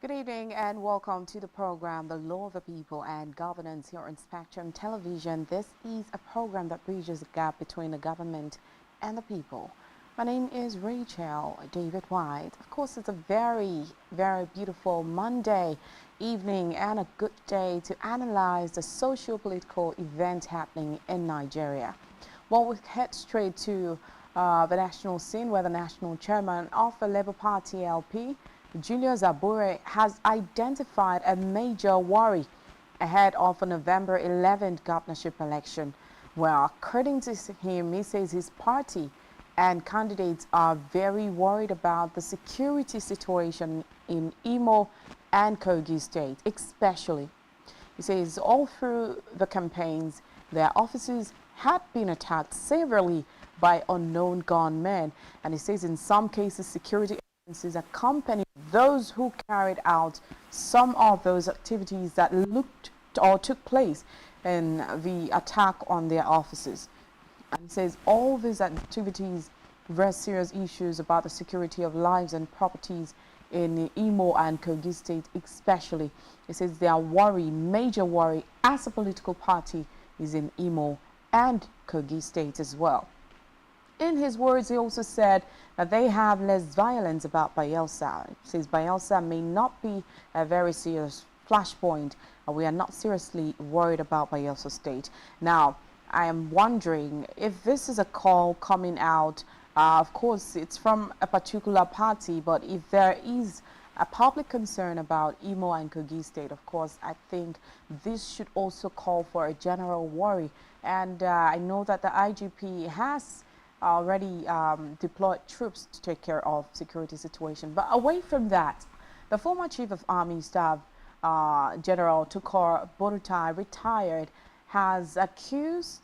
Good evening and welcome to the program The Law of the People and Governance here on Spectrum Television. This is a program that bridges the gap between the government and the people. My name is Rachel David White. Of course, it's a very beautiful Monday evening and a good day to analyze the socio-political event happening in Nigeria. Well, we head straight to the national scene where the national chairman of the Labour Party LP, Julius Abure, has identified a major worry ahead of a November 11th governorship election. Well, according to him, he says his party and candidates are very worried about the security situation in Imo and Kogi State, especially. He says all through the campaigns, their offices had been attacked severely by unknown gunmen, and he says in some cases security agencies accompanied those who carried out some of those activities that looked or took place in the attack on their offices. And he says all these activities raise serious issues about the security of lives and properties in Imo and Kogi State especially. He says their worry, major worry as a political party, is in Imo and Kogi State as well. In his words, he also said that they have less violence about Bayelsa. He says Bayelsa may not be a very serious flashpoint. We are not seriously worried about Bayelsa State. Now, I am wondering if this is a call coming out. Of course, it's from a particular party, but if there is a public concern about Imo and Kogi State, of course, I think this should also call for a general worry. And I know that the IGP has already deployed troops to take care of security situation. But away from that, the former Chief of Army Staff, General Tukur Borutai, retired, has accused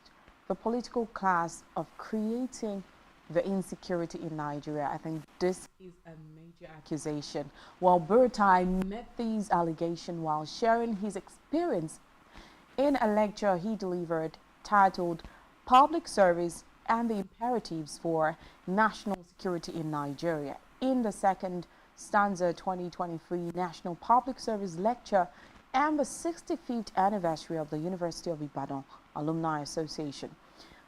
the political class of creating the insecurity in Nigeria. I think this is a major accusation. Well, Borutai met these allegations while sharing his experience in a lecture he delivered titled Public Service and the Imperatives for National Security in Nigeria in the second stanza 2023 National Public Service Lecture and the 65th anniversary of the University of Ibadan Alumni Association.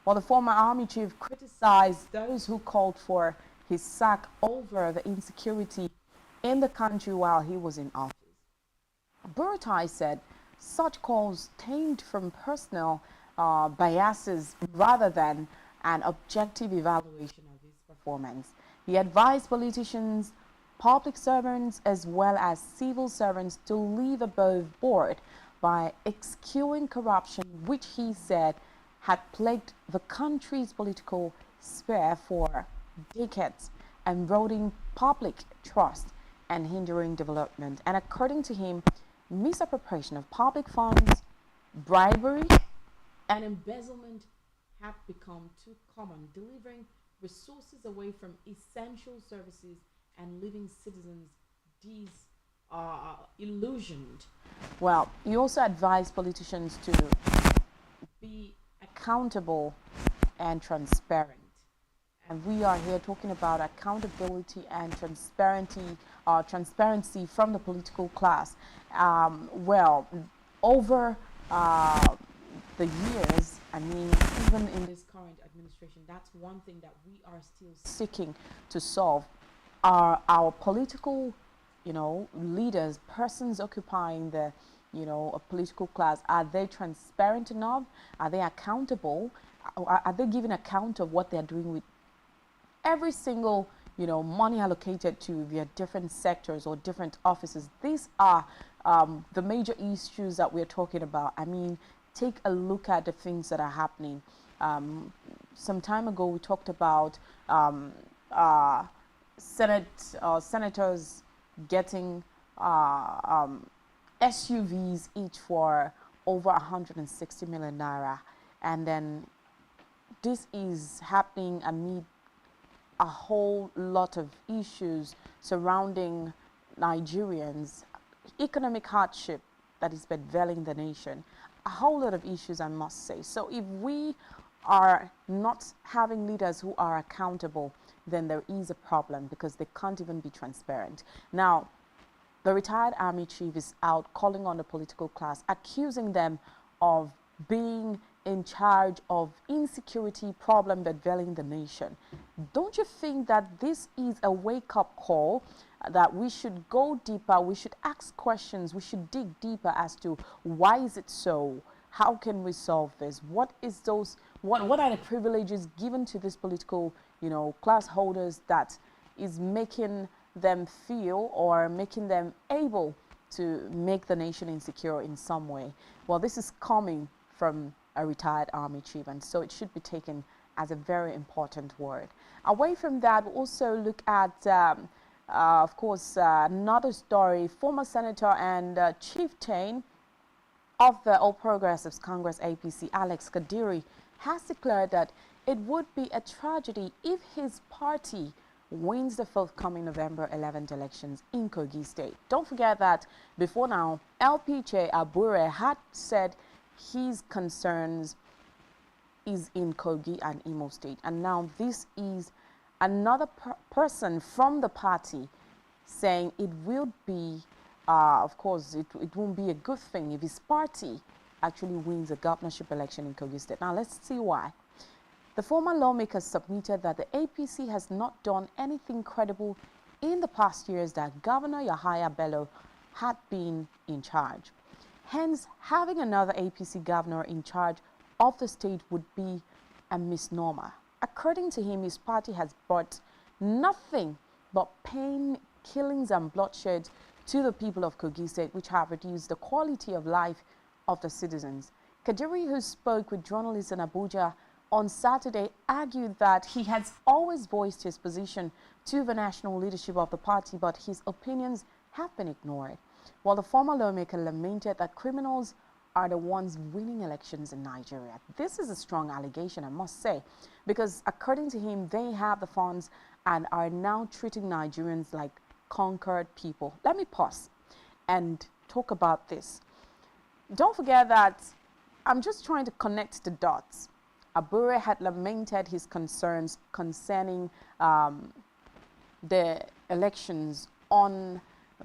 While the former army chief criticized those who called for his sack over the insecurity in the country while he was in office, Borutai said such calls stemmed from personal biases rather than an objective evaluation of his performance. He advised politicians, public servants, as well as civil servants to leave above board by eschewing corruption, which he said had plagued the country's political sphere for decades, eroding public trust and hindering development. And according to him, misappropriation of public funds, bribery, and embezzlement have become too common, delivering resources away from essential services and leaving citizens disillusioned. Well, he also advised politicians to be accountable and transparent. And we are here talking about accountability and transparency from the political class. Well, over the years, I mean, even in this current administration, that's one thing that we are still seeking to solve. Are our political, leaders, persons occupying the, a political class, are they transparent enough? Are they accountable? Are they giving account of what they're doing with every single, money allocated to their different sectors or different offices? These are the major issues that we're talking about. I mean, take a look at the things that are happening. Some time ago, we talked about senators getting SUVs each for over 160 million naira, and then this is happening amid a whole lot of issues surrounding Nigerians, economic hardship that is bedeviling the nation, a whole lot of issues, I must say. So if we are not having leaders who are accountable, then there is a problem because they can't even be transparent. Now, The retired army chief is out calling on the political class, accusing them of being in charge of insecurity problem bedeviling the nation. Don't you think that this is a wake-up call, that we should go deeper, we should ask questions, we should dig deeper as to why is it so? How can we solve this? What are the privileges given to these political, class holders that is making them feel or making them able to make the nation insecure in some way? Well, this is coming from a retired army chief, and so it should be taken as a very important word. Away from that, we'll also look at, of course, another story. Former senator and chieftain of the All Progressives Congress APC, Alex Kadiri, has declared that it would be a tragedy if his party wins the forthcoming November 11th elections in Kogi State. Don't forget that before now, LPJ Abure had said his concerns is in Kogi and Imo State, and now this is another person from the party saying it will be, of course, it won't be a good thing if his party actually wins a governorship election in Kogi State. Now let's see why. The former lawmaker submitted that the APC has not done anything credible in the past years that Governor Yahaya Bello had been in charge. Hence, having another APC governor in charge of the state would be a misnomer. According to him, his party has brought nothing but pain, killings and bloodshed to the people of Kogi State, which have reduced the quality of life of the citizens. Kadiri, who spoke with journalists in Abuja on Saturday, argued that he has always voiced his position to the national leadership of the party, but his opinions have been ignored. While the former lawmaker lamented that criminals are the ones winning elections in Nigeria. This is a strong allegation, I must say, because according to him, they have the funds and are now treating Nigerians like conquered people. Let me pause and talk about this. Don't forget that I'm just trying to connect the dots. Abure had lamented his concerns concerning the elections on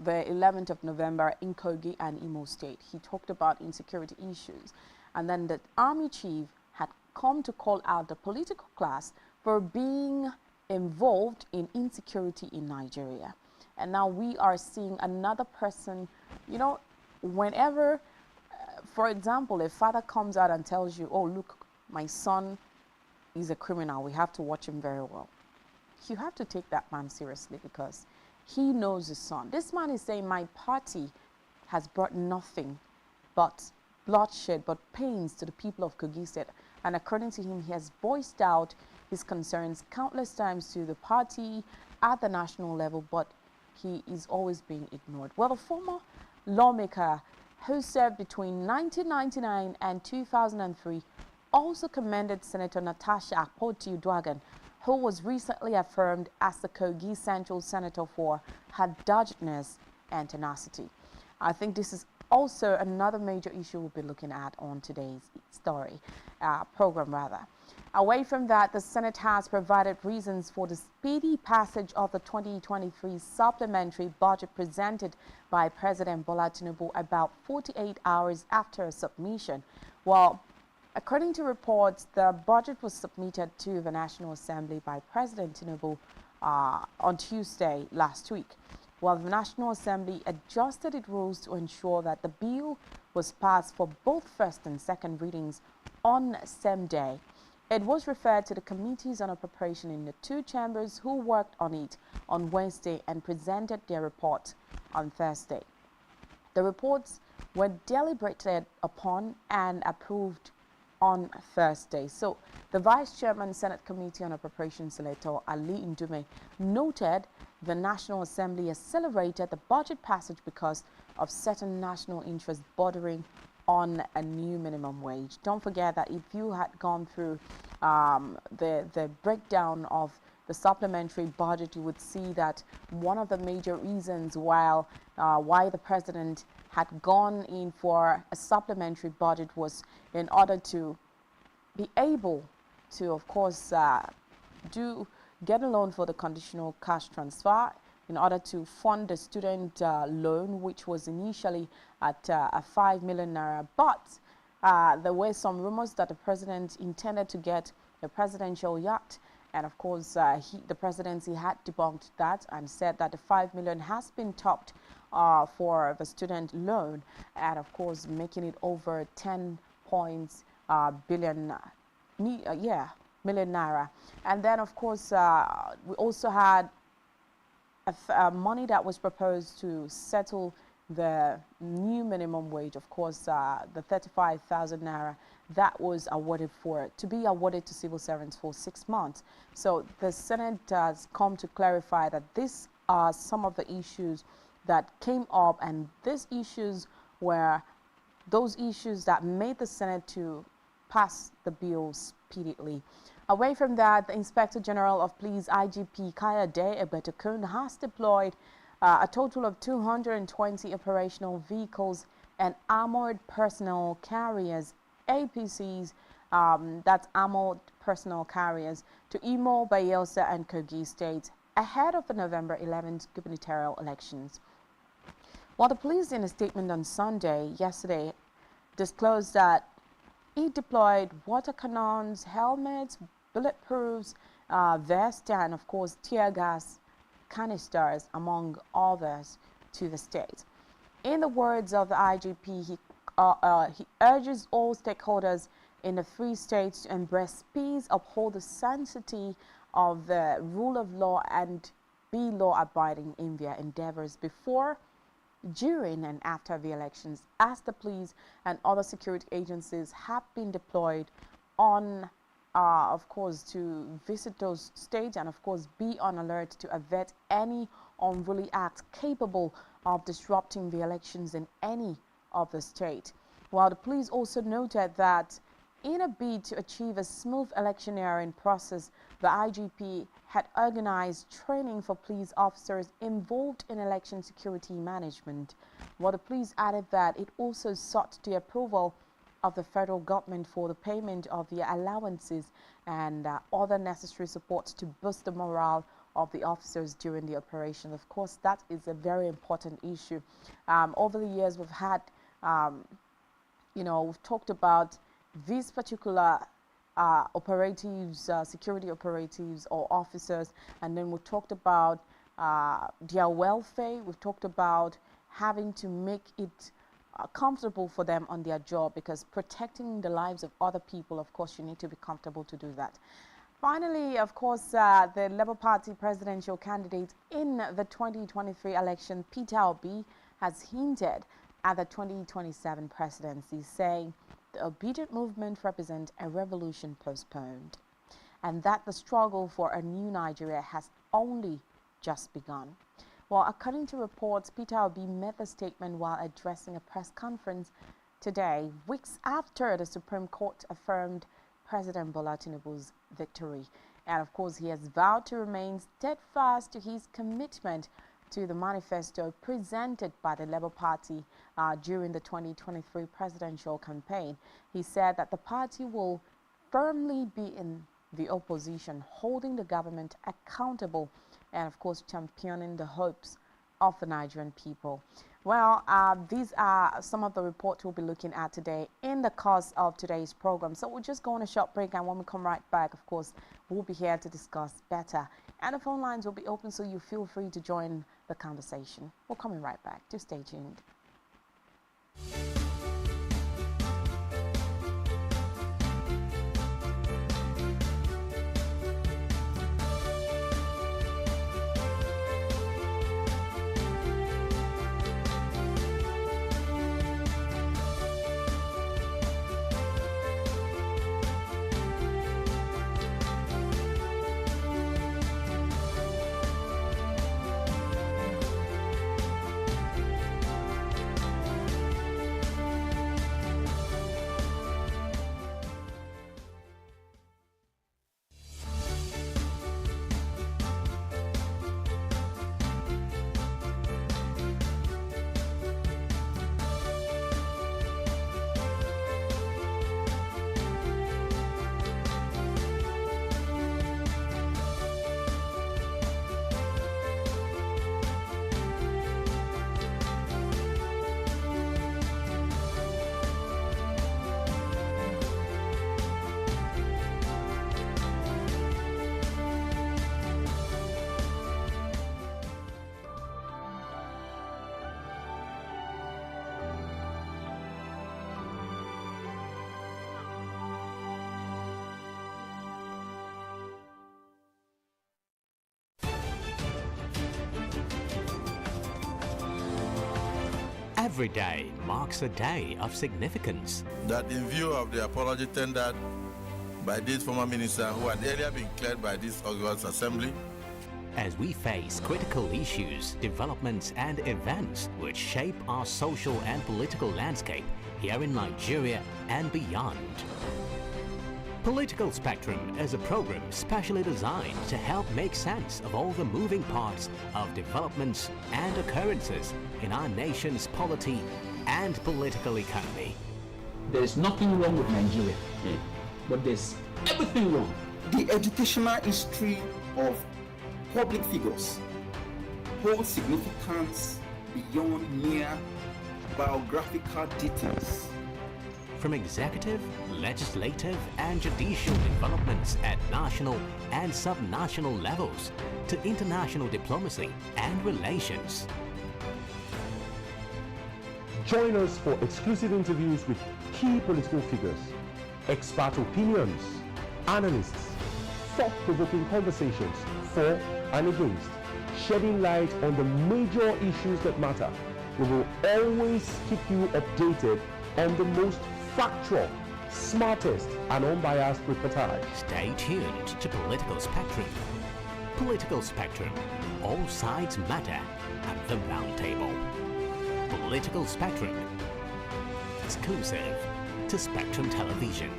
the 11th of November in Kogi and Imo State. He talked about insecurity issues. And then the army chief had come to call out the political class for being involved in insecurity in Nigeria. And now we are seeing another person, whenever, for example, a father comes out and tells you, oh, look, my son is a criminal, we have to watch him very well. You have to take that man seriously because he knows his son. This man is saying my party has brought nothing but bloodshed, but pains to the people of Kogi State. And according to him, he has voiced out his concerns countless times to the party at the national level, but he is always being ignored. Well, the former lawmaker who served between 1999 and 2003 also commended Senator Natasha Akpoti-Uduaghan, who was recently affirmed as the Kogi Central Senator for her doggedness and tenacity. I think this is also another major issue we'll be looking at on today's program. Away from that, the Senate has provided reasons for the speedy passage of the 2023 supplementary budget presented by President Bola Tinubu about 48 hours after submission. Well, according to reports, the budget was submitted to the National Assembly by President Tinubu on Tuesday last week, while the National Assembly adjusted its rules to ensure that the bill was passed for both first and second readings on the same day. It was referred to the committees on appropriation in the two chambers who worked on it on Wednesday and presented their report on Thursday. The reports were deliberated upon and approved on Thursday. So the Vice Chairman, Senate Committee on Appropriations, Senator Ali Ndume, noted the National Assembly accelerated the budget passage because of certain national interests bordering on a new minimum wage. Don't forget that if you had gone through the breakdown of the supplementary budget, you would see that one of the major reasons why the president had gone in for a supplementary budget was in order to be able to, of course, get a loan for the conditional cash transfer, in order to fund the student loan, which was initially at 5 million naira. But there were some rumors that the president intended to get the presidential yacht. And of course, the presidency had debunked that and said that the 5 million has been topped for the student loan, and of course, making it over 10 billion million naira. And then, of course, we also had money that was proposed to settle the new minimum wage, of course, the 35,000 naira that was awarded to be awarded to civil servants for 6 months. So the Senate has come to clarify that these are some of the issues that came up, and these issues were those issues that made the Senate to pass the bill speedily. Away from that, the Inspector General of Police, IGP Kayode Egbetokun, has deployed a total of 220 operational vehicles and armored personnel carriers, APCs, that's armored personnel carriers, to Imo, Bayelsa, and Kogi states ahead of the November 11th gubernatorial elections. While the police, in a statement on yesterday, disclosed that it deployed water cannons, helmets, bulletproofs, vests, and of course tear gas canisters, among others, to the state. In the words of the IGP, he urges all stakeholders in the three states to embrace peace, uphold the sanctity of the rule of law, and be law-abiding in their endeavors before, during, and after the elections, as the police and other security agencies have been deployed on of course, to visit those states and, of course, be on alert to avert any unruly acts capable of disrupting the elections in any of the state. While the police also noted that in a bid to achieve a smooth electioneering process, the IGP had organized training for police officers involved in election security management. While the police added that it also sought the approval of the federal government for the payment of the allowances and other necessary supports to boost the morale of the officers during the operation. Of course, that is a very important issue. Over the years, we've had, we've talked about these particular operatives, security operatives or officers, and then we talked about their welfare. We've talked about having to make it comfortable for them on their job, because protecting the lives of other people, of course, you need to be comfortable to do that. Finally, of course, the Labour Party presidential candidate in the 2023 election, Peter Obi, has hinted at the 2027 presidency, saying the obedient movement represents a revolution postponed, and that the struggle for a new Nigeria has only just begun. Well, according to reports, Peter Obi made the statement while addressing a press conference today, weeks after the Supreme Court affirmed President Bola Tinubu's victory. And of course, he has vowed to remain steadfast to his commitment to the manifesto presented by the Labour Party during the 2023 presidential campaign. He said that the party will firmly be in the opposition, holding the government accountable, and of course championing the hopes of the Nigerian people. Well, these are some of the reports we'll be looking at today in the course of today's program. So we'll just go on a short break, and when we come right back, of course, we'll be here to discuss better. And the phone lines will be open, so you feel free to join the conversation. We're coming right back. Just stay tuned. Every day marks a day of significance. That in view of the apology tendered by this former minister who had earlier been cleared by this August Assembly, As we face critical issues, developments and events which shape our social and political landscape here in Nigeria and beyond. Political Spectrum is a program specially designed to help make sense of all the moving parts of developments and occurrences in our nation's polity and political economy. There is nothing wrong with Nigeria, but there's everything wrong. The educational history of public figures holds significance beyond mere biographical details. From executive, legislative and judicial developments at national and subnational levels to international diplomacy and relations. Join us for exclusive interviews with key political figures, expert opinions, analysts, thought-provoking conversations for and against, shedding light on the major issues that matter. We will always keep you updated on the most factual, smartest and unbiased reportage. Stay tuned to Political Spectrum. Political Spectrum. All sides matter at the round table. Political Spectrum. Exclusive to Spectrum Television.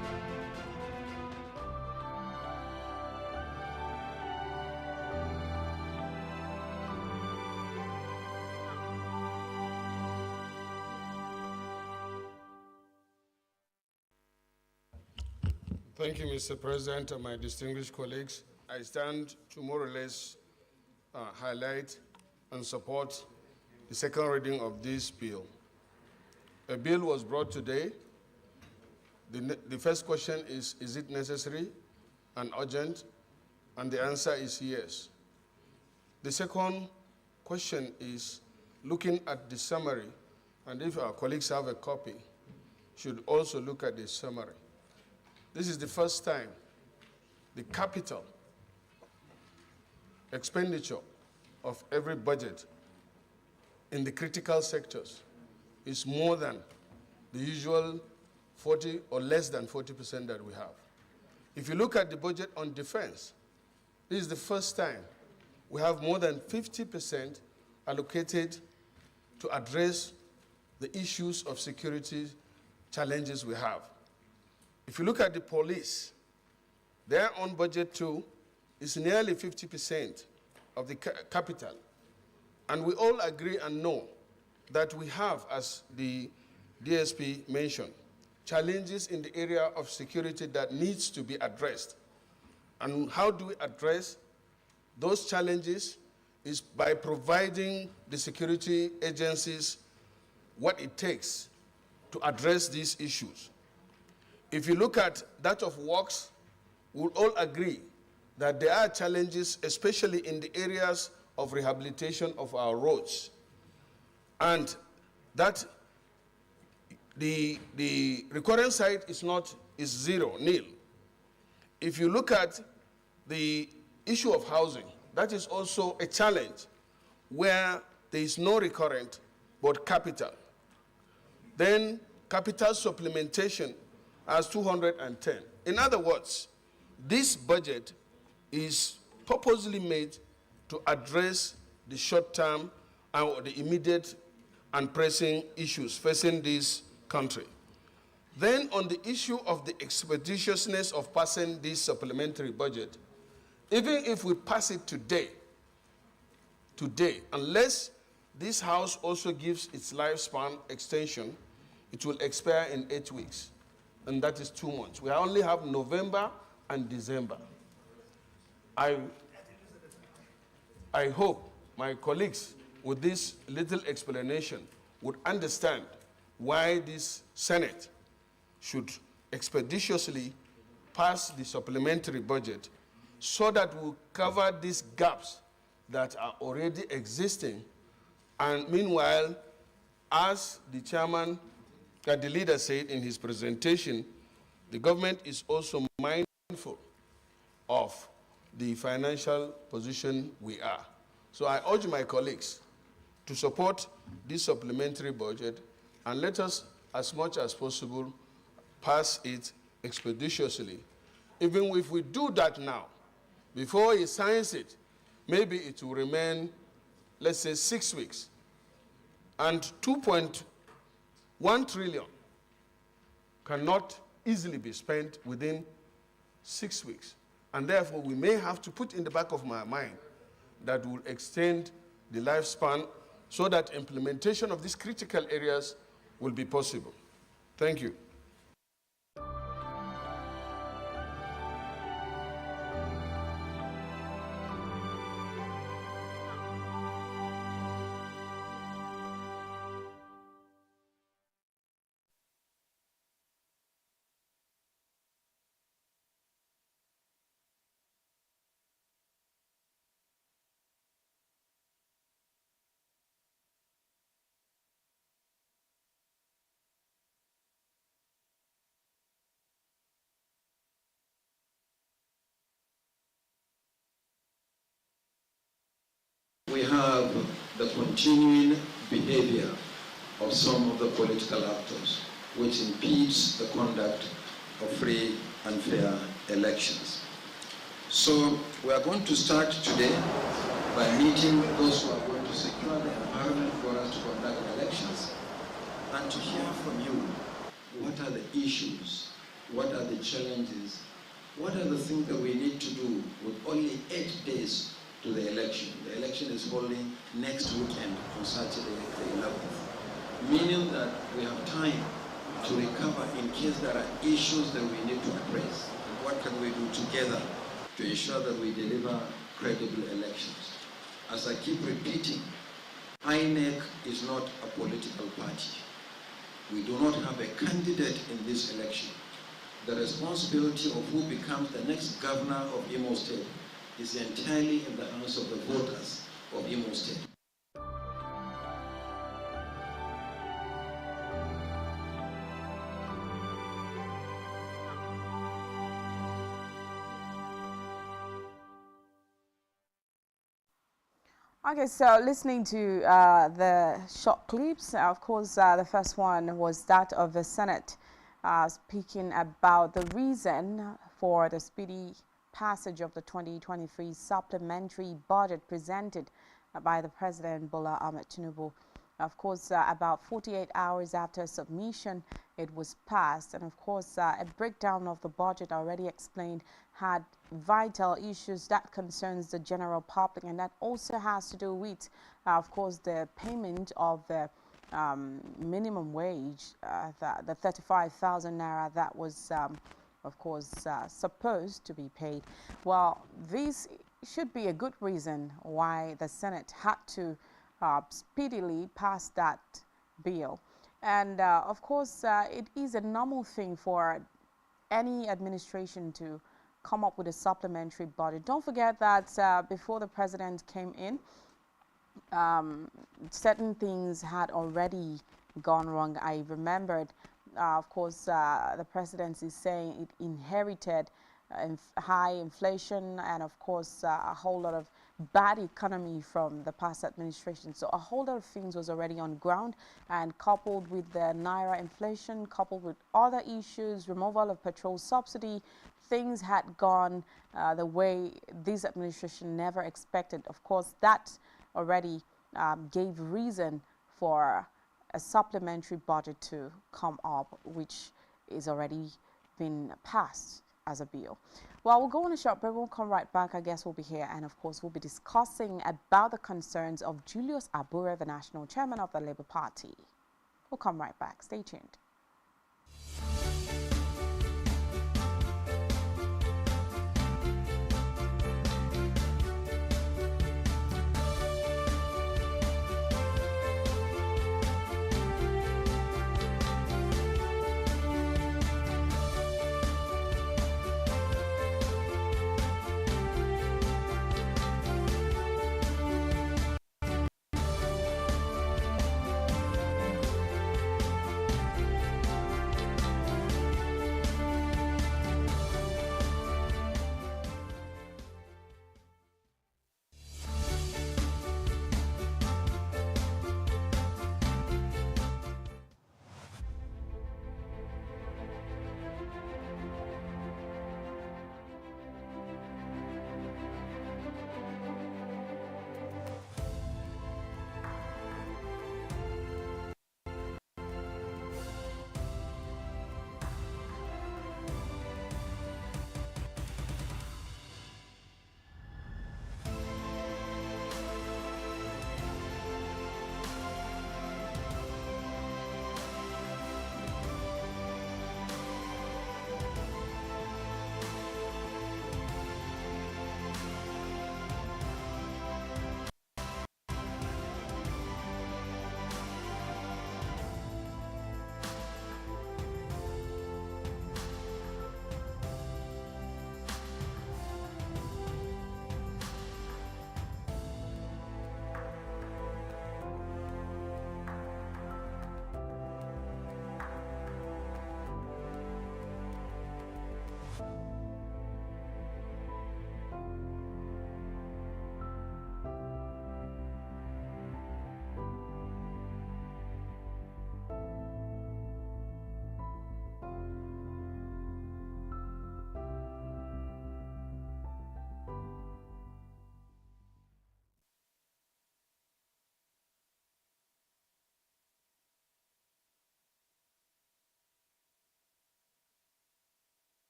Thank you, Mr. President, and my distinguished colleagues. I stand to more or less highlight and support the second reading of this bill. A bill was brought today. The first question is it necessary and urgent? And the answer is yes. The second question is looking at the summary, and if our colleagues have a copy, should also look at the summary. This is the first time the capital expenditure of every budget in the critical sectors is more than the usual 40 or less than 40% that we have. If you look at the budget on defense, this is the first time we have more than 50% allocated to address the issues of security challenges we have. If you look at the police, their own budget too is nearly 50% of the capital. And we all agree and know that we have, as the DSP mentioned, challenges in the area of security that needs to be addressed. And how do we address those challenges is by providing the security agencies what it takes to address these issues. If you look at that of works, we'll all agree that there are challenges, especially in the areas of rehabilitation of our roads. And that the recurrent side is zero, nil. If you look at the issue of housing, that is also a challenge where there is no recurrent but capital. Then capital supplementation as 210. In other words, this budget is purposely made to address the short-term and the immediate and pressing issues facing this country. Then on the issue of the expeditiousness of passing this supplementary budget, even if we pass it today, unless this House also gives its lifespan extension, it will expire in 8 weeks. And that is 2 months. We only have November and December. I hope my colleagues, with this little explanation, would understand why this Senate should expeditiously pass the supplementary budget so that we'll cover these gaps that are already existing. And meanwhile, as the chairman, the leader said in his presentation, the government is also mindful of the financial position we are. So I urge my colleagues to support this supplementary budget and let us, as much as possible, pass it expeditiously. Even if we do that now, before he signs it, maybe it will remain, let's say, 6 weeks. And 2.1 trillion cannot easily be spent within 6 weeks. And therefore, we may have to put in the back of my mind that will extend the lifespan so that implementation of these critical areas will be possible. Thank you. We have the continuing behavior of some of the political actors, which impedes the conduct of free and fair elections. So we are going to start today by meeting those who are going to secure the environment for us to conduct elections, and to hear from you what are the issues, what are the challenges, what are the things that we need to do with only 8 days to the election. The election is holding next weekend on Saturday, the 11th, meaning that we have time to recover in case there are issues that we need to address. And what can we do together to ensure that we deliver credible elections? As I keep repeating, INEC is not a political party. We do not have a candidate in this election. The responsibility of who becomes the next governor of Imo State is entirely in the hands of the voters of Imo State. Okay, so listening to the short clips, of course, the first one was that of the Senate speaking about the reason for the speedy passage of the 2023 supplementary budget presented by the President Bola Ahmed Tinubu. Of course, about 48 hours after submission, it was passed. And of course, a breakdown of the budget already explained had vital issues that concerns the general public, and that also has to do with, of course, the payment of the minimum wage, the 35,000 naira that was of course, supposed to be paid. Well, this should be a good reason why the Senate had to speedily pass that bill. And of course, it is a normal thing for any administration to come up with a supplementary budget. Don't forget that before the president came in, certain things had already gone wrong. I remembered of course, the presidency is saying it inherited high inflation and, of course, a whole lot of bad economy from the past administration. So a whole lot of things was already on ground, and coupled with the naira inflation, coupled with other issues, removal of petrol subsidy, things had gone the way this administration never expected. Of course, that already gave reason for a supplementary budget to come up, which is already been passed as a bill. Well, we'll go on a short break. We'll come right back. I guess we'll be here, and of course, we'll be discussing about the concerns of Julius Abure, the national chairman of the Labour Party. We'll come right back. Stay tuned.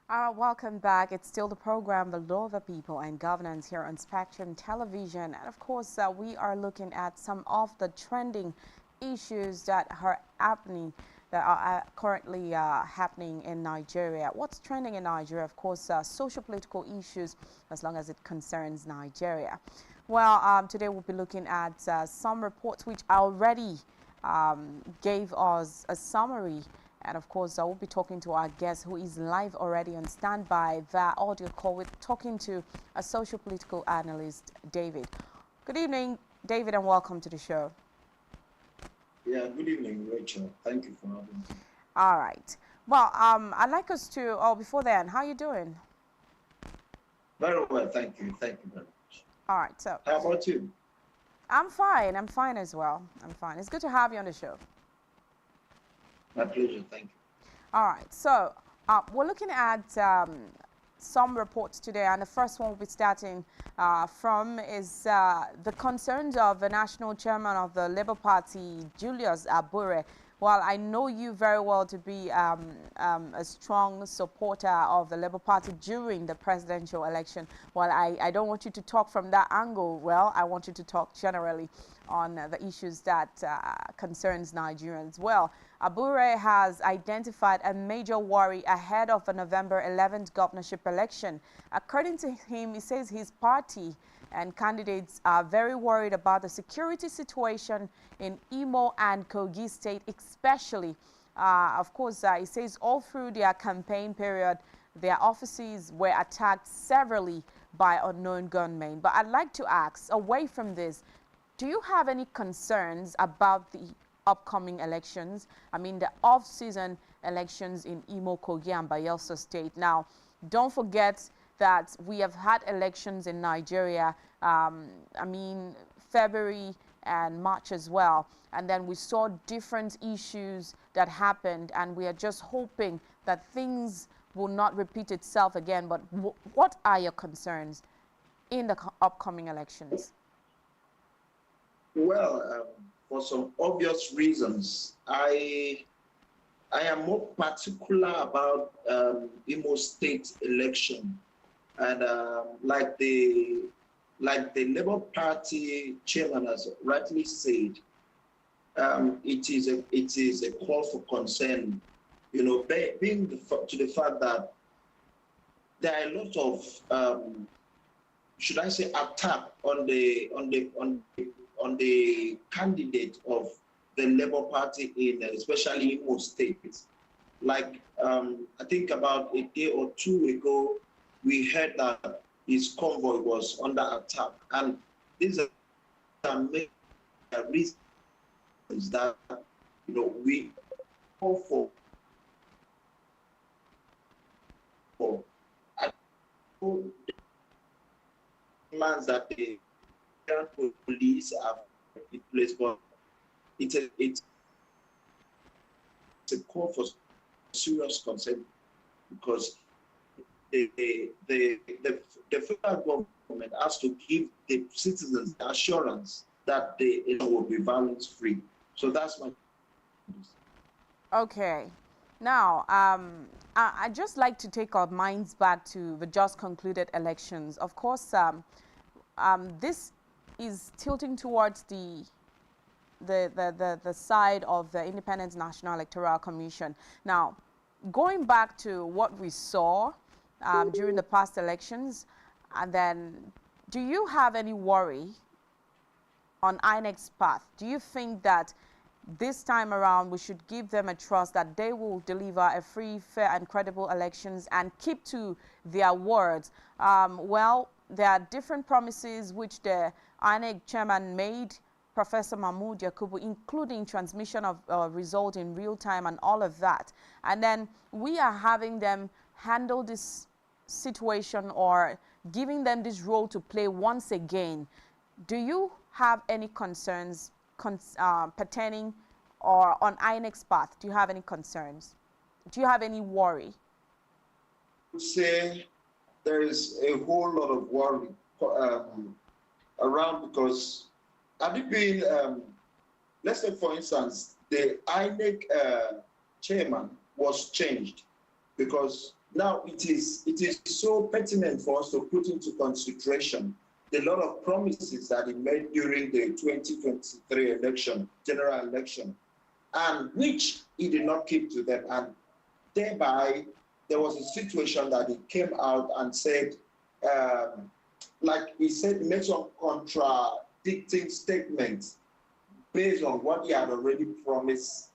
Welcome back. It's still the program, The Law of the People and Governance, here on Spectrum Television. And of course, we are looking at some of the trending issues that are happening, that are currently happening in Nigeria. What's trending in Nigeria? Of course, social-political issues, as long as it concerns Nigeria. Well, today we'll be looking at some reports which already gave us a summary. And of course, I will be talking to our guest who is live already on standby via audio call. We're talking to a social-political analyst, David. Good evening, David, and welcome to the show. Yeah, good evening, Rachel. Thank you for having me. All right. Well, I'd like us to, before then, how are you doing? Very well, thank you. Thank you very much. All right, so. How about you? I'm fine. I'm fine as well. I'm fine. It's good to have you on the show. My pleasure, thank you. All right, so we're looking at some reports today, and the first one we'll be starting from is the concerns of the national chairman of the Labour Party, Julius Abure. Well, I know you very well to be a strong supporter of the Labour Party during the presidential election. Well, I don't want you to talk from that angle. Well, I want you to talk generally on the issues that concerns Nigerians. Well, Abure has identified a major worry ahead of the November 11th governorship election. According to him, he says his party and candidates are very worried about the security situation in Imo and Kogi State, especially. Of course, he says all through their campaign period, their offices were attacked severally by unknown gunmen. But I'd like to ask, away from this, do you have any concerns about the upcoming elections? I mean, the off-season elections in Imo, Kogi, and Bayelsa State. Now, don't forget that we have had elections in Nigeria, I mean, February and March as well. And then we saw different issues that happened, and we are just hoping that things will not repeat itself again. But what are your concerns in the upcoming elections? Well, for some obvious reasons, I am more particular about Imo State election, and like the Labour Party chairman has rightly said, it is a call for concern. You know, being to the fact that there are a lot of should I say attack on the candidate of the Labour Party in especially Imo State. Like I think about a day or two ago, we heard that his convoy was under attack, and these are main reasons that we call for plans that the police have in place, but it's a call for serious concern, because the federal government has to give the citizens the assurance that it will be violence free. So that's my. Okay. Now, I'd just like to take our minds back to the just concluded elections. Of course, this is tilting towards the side of the Independent National Electoral Commission. Now, going back to what we saw during the past elections, and then, do you have any worry on INEC's path? Do you think that this time around we should give them a trust that they will deliver a free, fair, and credible elections and keep to their words? Well, there are different promises which the INEC chairman made, Professor Mahmoud Yakubu, including transmission of result in real time and all of that. And then we are having them handle this situation or giving them this role to play once again. Do you have any concerns pertaining or on INEC's path? Do you have any concerns? Do you have any worry? I would say there is a whole lot of worry around, because have you been, let's say for instance, the INEC chairman was changed because Now, it is so pertinent for us to put into consideration the lot of promises that he made during the 2023 election, general election, and which he did not keep to them. And thereby, there was a situation that he came out and said, like he said, he made some contradicting statements based on what he had already promised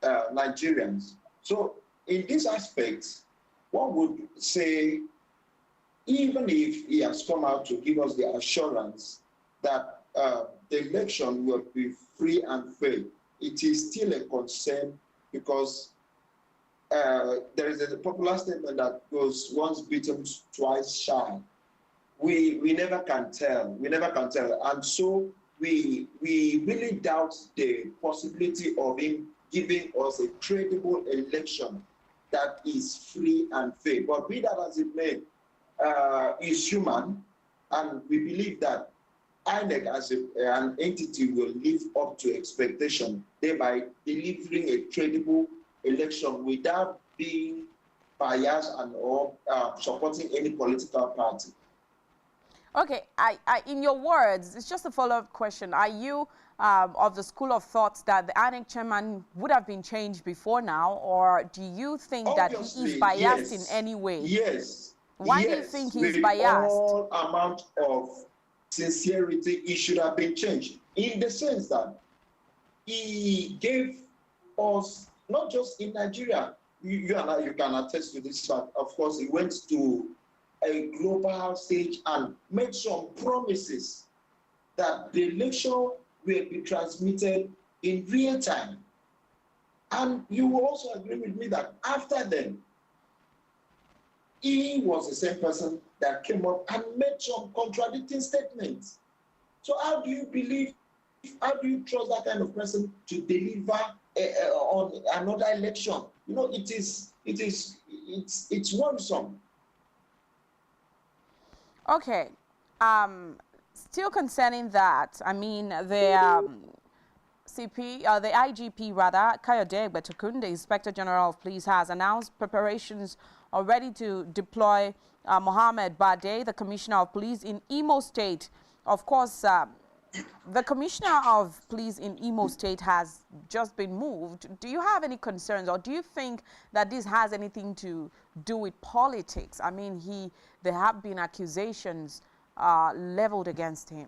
Nigerians. So in this aspect, one would say, even if he has come out to give us the assurance that the election will be free and fair, it is still a concern because there is a popular statement that goes, once beaten, twice shy. We never can tell. We never can tell. And so we really doubt the possibility of him giving us a credible election that is free and fair. But be that as it may, is human, and we believe that INEC as an entity will live up to expectation, thereby delivering a credible election without being biased and or supporting any political party. Okay, in your words, it's just a follow-up question. Are you of the school of thought that the INEC chairman would have been changed before now, or do you think Obviously, that he is biased yes. in any way? Yes. Why yes. do you think he's With biased? all amount of sincerity, it should have been changed in the sense that he gave us, not just in Nigeria, you and I, you can attest to this fact. Of course, he went to a global stage and made some promises that the election will be transmitted in real time. And you will also agree with me that after then, he was the same person that came up and made some contradicting statements. So how do you believe, how do you trust that kind of person to deliver on another election? You know, it's worrisome. Okay. Still concerning that, I mean, the the IGP rather, Kayode Egbetukun, the Inspector General of Police, has announced preparations already to deploy Mohammed Bade, the Commissioner of Police in Imo State. Of course, the Commissioner of Police in Imo State has just been moved. Do you have any concerns, or do you think that this has anything to do with politics? I mean, there have been accusations leveled against him.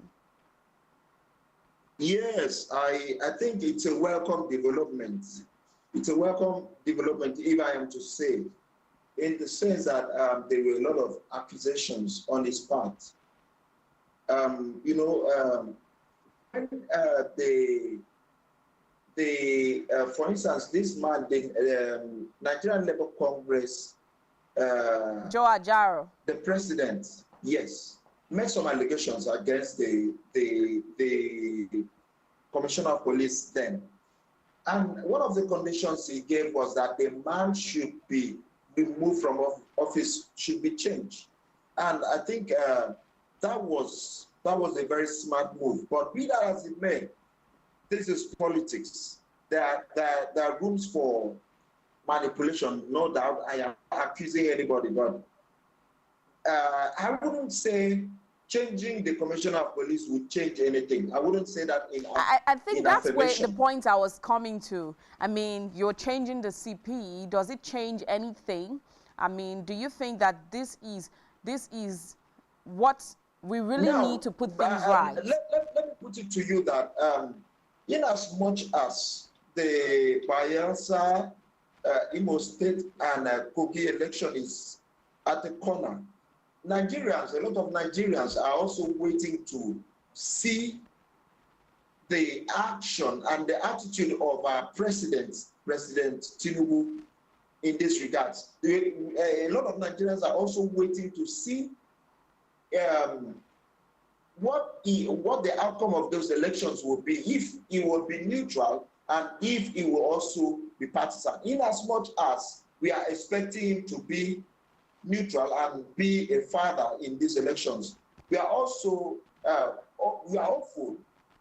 Yes, I think it's a welcome development. It's a welcome development, if I am to say, in the sense that there were a lot of accusations on his part. You know, for instance, this man, the Nigerian Labour Congress, Joe Ajaro, the president, yes, made some allegations against the Commissioner of Police then. And one of the conditions he gave was that the man should be removed from office, should be changed. And I think that was a very smart move. But be that as it may, this is politics. There are rooms for manipulation, no doubt. I am accusing anybody, but I wouldn't say changing the Commissioner of Police would change anything. I wouldn't say that in I think that's where the affirmation. point I was coming to. I mean, you're changing the CP. Does it change anything? I mean, do you think that this is what we really need to put things right? Let me put it to you that in as much as the Bayelsa, Imo State and Kogi election is at the corner, Nigerians, a lot of Nigerians are also waiting to see the action and the attitude of our President Tinubu in this regard. A lot of Nigerians are also waiting to see what the outcome of those elections will be, if it will be neutral and if it will also be partisan. In as much as we are expecting him to be neutral and be a father in these elections, we are also hopeful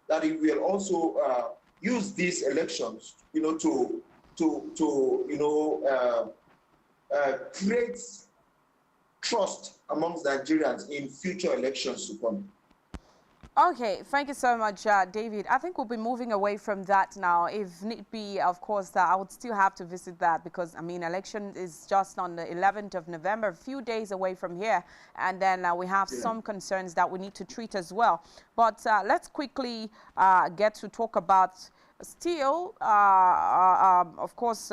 that he will also use these elections, you know, to create trust amongst Nigerians in future elections to come. Okay, thank you so much, David. I think we'll be moving away from that now. If need be, of course, I would still have to visit that because, I mean, election is just on the 11th of November, a few days away from here. And then we have some concerns that we need to treat as well. But let's quickly get to talk about still, of course,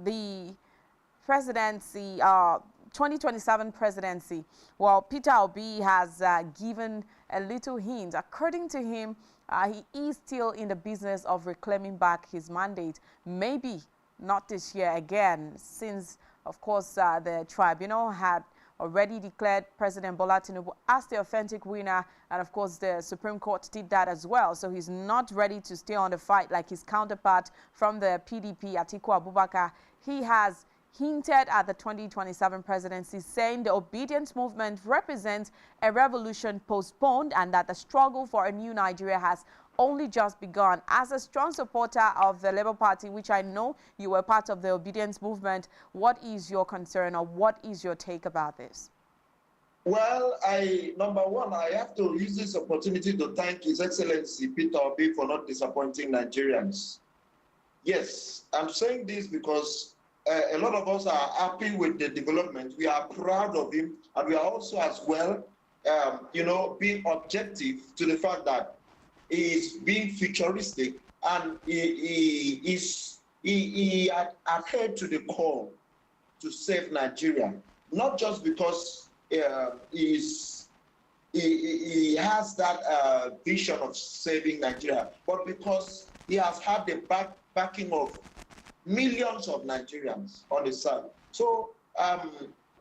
the presidency, 2027 presidency. Well, Peter Obi has given a little hint. According to him, he is still in the business of reclaiming back his mandate. Maybe not this year again, since, of course, the tribunal had already declared President Bola Tinubu as the authentic winner, and of course the Supreme Court did that as well. So he's not ready to stay on the fight like his counterpart from the PDP, Atiku Abubakar. He has hinted at the 2027 presidency, saying the obedience movement represents a revolution postponed and that the struggle for a new Nigeria has only just begun. As a strong supporter of the Labour Party, which I know you were part of the obedience movement, what is your concern or what is your take about this? Well, number one, I have to use this opportunity to thank His Excellency Peter Obi for not disappointing Nigerians. Yes, I'm saying this because a lot of us are happy with the development. We are proud of him, and we are also as well, being objective to the fact that he is being futuristic and he adhered to the call to save Nigeria, not just because he has that vision of saving Nigeria, but because he has had the backing of millions of Nigerians on his side. So,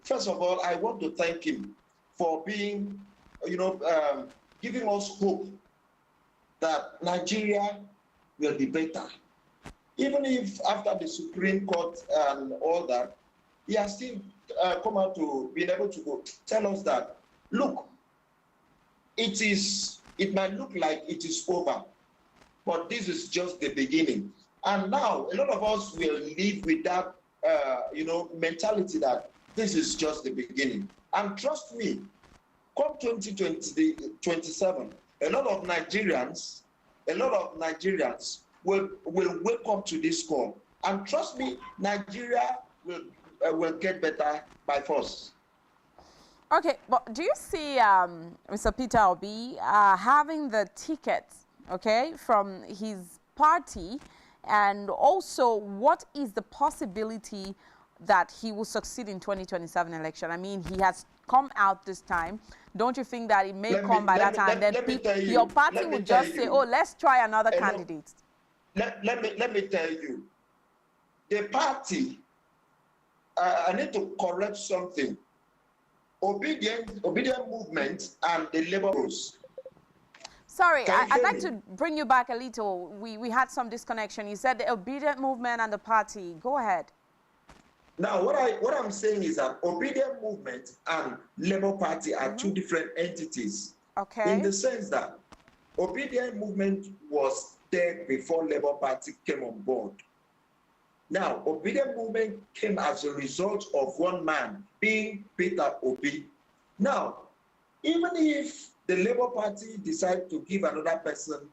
first of all, I want to thank him for being, giving us hope that Nigeria will be better. Even if after the Supreme Court and all that, he has still come out to being able to tell us that, look, it might look like it is over, but this is just the beginning. And now a lot of us will live with that, mentality that this is just the beginning. And trust me, come 2027, a lot of Nigerians will wake up to this call. And trust me, Nigeria will get better by force. Okay, but do you see Mr. Peter Obi having the ticket, okay, from his party? And also, what is the possibility that he will succeed in 2027 election? I mean, he has come out this time. Don't you think that it may come by that time? Then your party would just say, oh, let's try another candidate. Let me tell you, the party, I need to correct something. Obedient movement and the Labour Force. Sorry, I'd like to bring you back a little. We had some disconnection. You said the obedient movement and the party. Go ahead. Now, what I'm saying is that obedient movement and Labour Party are two different entities. Okay. In the sense that obedient movement was there before Labour Party came on board. Now, obedient movement came as a result of one man being Peter Obi. Now, even if the Labour Party decide to give another person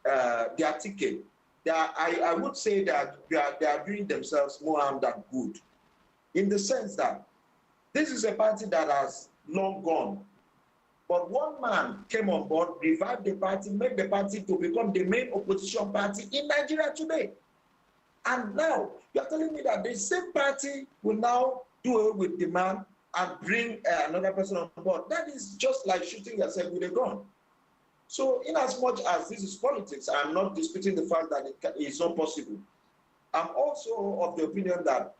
their ticket, I would say that they are doing themselves more harm than good, in the sense that this is a party that has long gone. But one man came on board, revived the party, made the party to become the main opposition party in Nigeria today. And now you are telling me that the same party will now do away with the man and bring another person on board. That is just like shooting yourself with a gun. So in as much as this is politics, I'm not disputing the fact that it is not possible. I'm also of the opinion that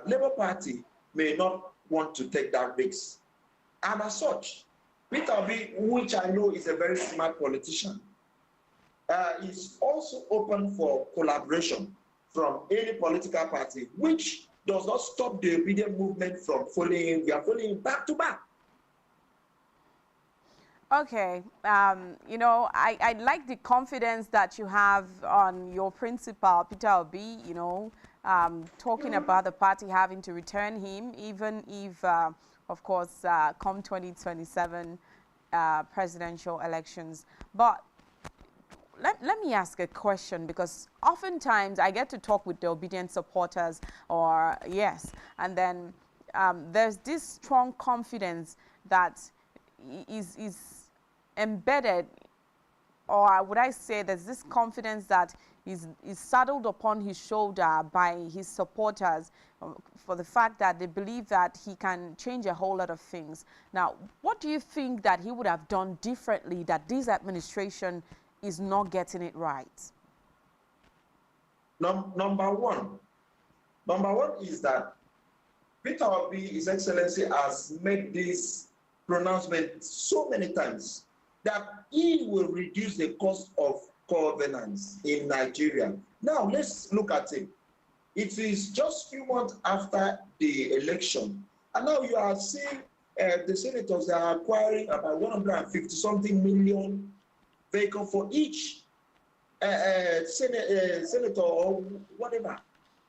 Labour Party may not want to take that risk. And as such, Peter Obi, which I know is a very smart politician, is also open for collaboration from any political party, which does not stop the obedient movement from following. We are following back to back. Okay, you know, I like the confidence that you have on your principal, Peter Obi, you know, talking about the party having to return him, even if, of course, come 2027 presidential elections. But let me ask a question, because oftentimes I get to talk with the obedient supporters, or yes, and then there's this strong confidence that is embedded, or would I say there's this confidence that is saddled upon his shoulder by his supporters for the fact that they believe that he can change a whole lot of things. Now, what do you think that he would have done differently that this administration is not getting it right? Number one is that Peter Obi, His Excellency, has made this pronouncement so many times that he will reduce the cost of governance in Nigeria. Now, let's look at it. It is just a few months after the election, and now you are seeing the senators are acquiring about 150-something million vehicles for each senator or whatever.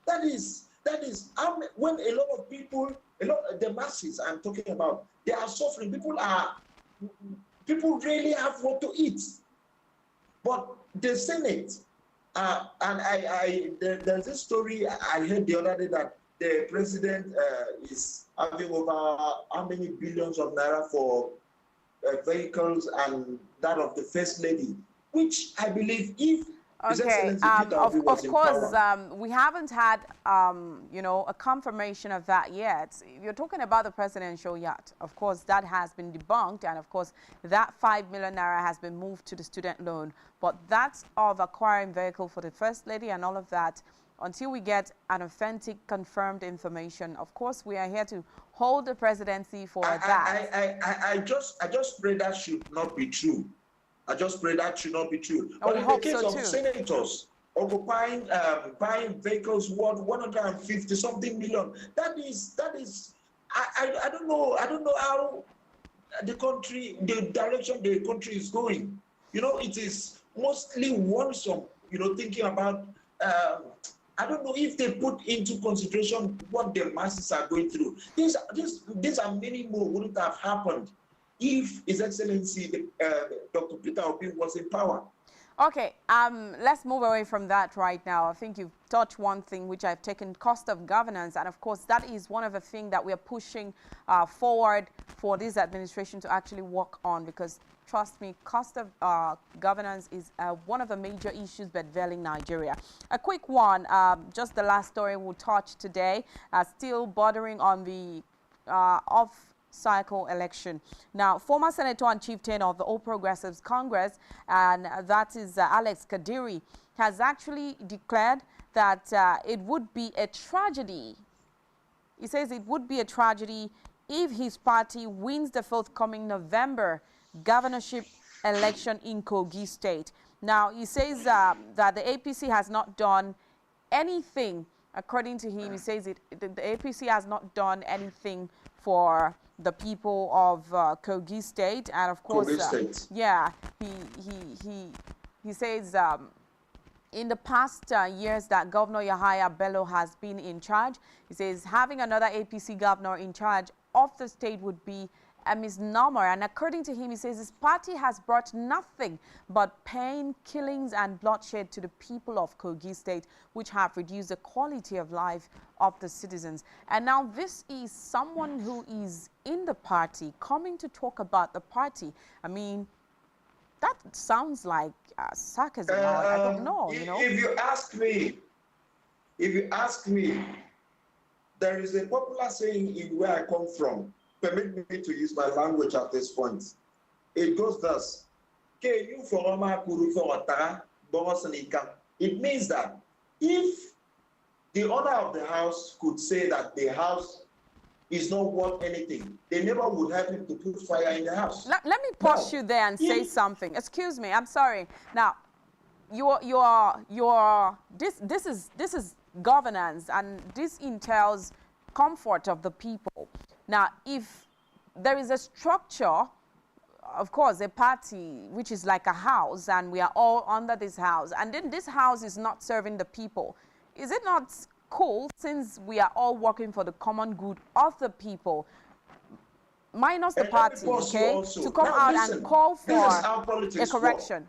That is when a lot of people, the masses I'm talking about, they are suffering. People really have what to eat. But the Senate, and there's this story I heard the other day that the president is having over how many billions of naira for vehicles, and that of the first lady, which I believe if okay, of course, we haven't had, you know, a confirmation of that yet. You're talking about the presidential yacht. Of course, that has been debunked, and of course, that 5 million naira has been moved to the student loan. But that's of acquiring vehicle for the first lady and all of that, until we get an authentic, confirmed information. Of course, we are here to hold the presidency for that. I just pray that should not be true. I just pray that should not be true. But in the case of senators occupying, buying vehicles worth 150-something million, that is, I don't know how the direction the country is going. You know, it is mostly worrisome, you know, thinking about, I don't know if they put into consideration what the masses are going through. These are many more wouldn't have happened if His Excellency Dr. Peter Obi was in power. Okay, let's move away from that right now. I think you've touched one thing which I've taken, cost of governance, and of course that is one of the things that we are pushing forward for this administration to actually work on, because trust me, cost of governance is one of the major issues bedevailing Nigeria. A quick one, just the last story we'll touch today, still bordering on the off-cycle election. Now, former Senator and Chieftain of the All Progressives Congress, and that is Alex Kadiri, has actually declared that it would be a tragedy. He says it would be a tragedy if his party wins the forthcoming November governorship election in Kogi State. Now, he says that the APC has not done anything. According to him, he says the APC has not done anything for the people of Kogi State, and of course, yeah, he says in the past years that Governor Yahaya Bello has been in charge, he says having another APC governor in charge of the state would be a misnomer. And according to him, he says his party has brought nothing but pain, killings, and bloodshed to the people of Kogi State, which have reduced the quality of life of the citizens. And now this is someone who is in the party coming to talk about the party. I mean, that sounds like sarcasm. I don't know, you know. If you ask me, there is a popular saying in where I come from. Permit me to use my language at this point. It goes thus. It means that if the owner of the house could say that the house is not worth anything, they never would help him to put fire in the house. Let me pause you there and say something. Excuse me, I'm sorry. Now, this is governance, and this entails comfort of the people. Now, if there is a structure of course, a party which is like a house, and we are all under this house, and then this house is not serving the people. Is it not cool, since we are all working for the common good of the people, minus the party, okay, to come now, out listen, and call for this is how a politics correction?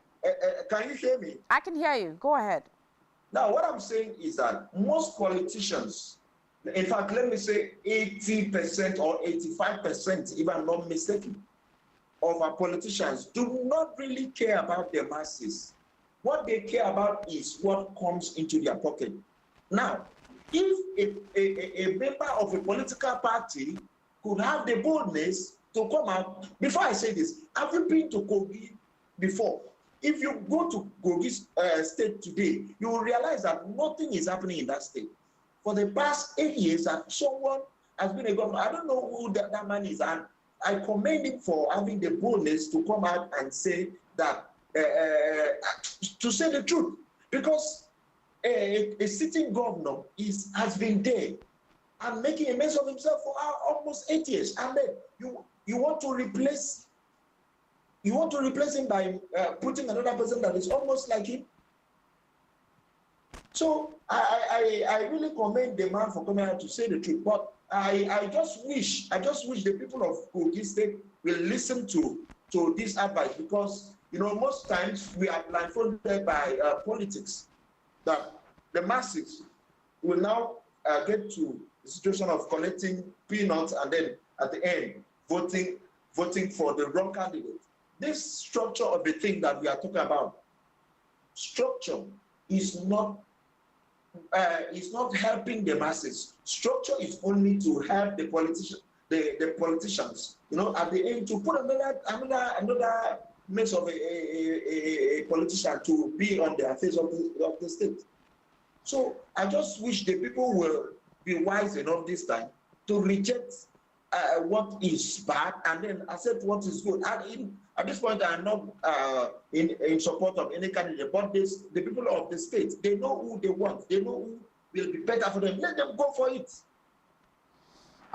Can you hear me? I can hear you. Go ahead. Now, what I'm saying is that most politicians, in fact, let me say 80% or 85%, if I'm not mistaken, of our politicians do not really care about their masses. What they care about is what comes into their pocket. Now, if a member of a political party could have the boldness to come out, before I say this, have you been to Kogi before? If you go to Kogi state today, you will realize that nothing is happening in that state. For the past 8 years, that someone has been a governor. I don't know who that man is, and I commend him for having the boldness to come out and say that, to say the truth, because a sitting governor has been there and making a mess of himself for almost 8 years, and then you want to replace him by putting another person that is almost like him. So I really commend the man for coming out to say the truth. But I just wish the people of Kogi State will listen to this advice, because most times we are blindfolded by politics. That the masses will now get to the situation of collecting peanuts and then at the end voting for the wrong candidate. This structure of the thing that we are talking about, structure is not helping the masses. Structure is only to help the politicians. At the end, to put another mix of a politician to be on the affairs of the state. So I just wish the people will be wise enough this time to reject what is bad and then accept what is good. At this point, I'm not in support of any candidate, but the people of the state, they know who they want. They know who will be better for them. Let them go for it.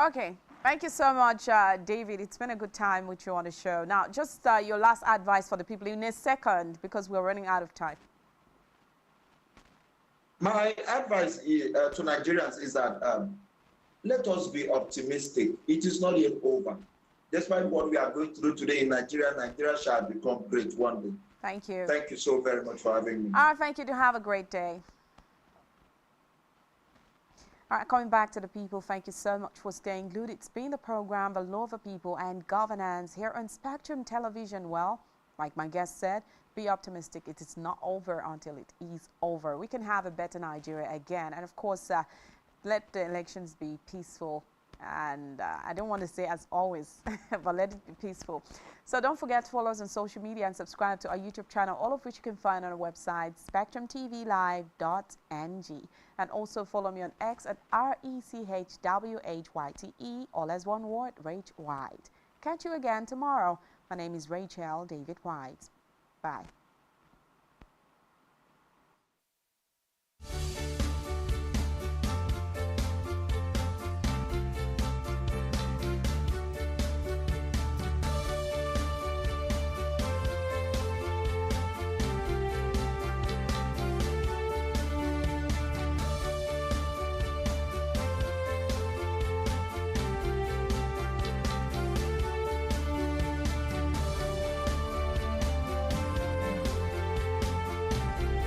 Okay. Thank you so much, David. It's been a good time with you on the show. Now, just your last advice for the people in a second, because we're running out of time. My advice to Nigerians is that let us be optimistic. It is not yet over. Despite what we are going through today in Nigeria, Nigeria shall become great one day. Thank you. Thank you so very much for having me. All right, thank you. Do have a great day. All right, coming back to the people, thank you so much for staying glued. It's been the program, The Law of the People and Governance, here on Spectrum Television. Well, like my guest said, be optimistic. It is not over until it is over. We can have a better Nigeria again. And of course, let the elections be peaceful. And I don't want to say as always, but let it be peaceful. So don't forget to follow us on social media and subscribe to our YouTube channel, all of which you can find on our website, SpectrumTVLive.ng. And also follow me on X at RECHWHYTE, all as one word, Rach White. Catch you again tomorrow. My name is Rachel David White. Bye.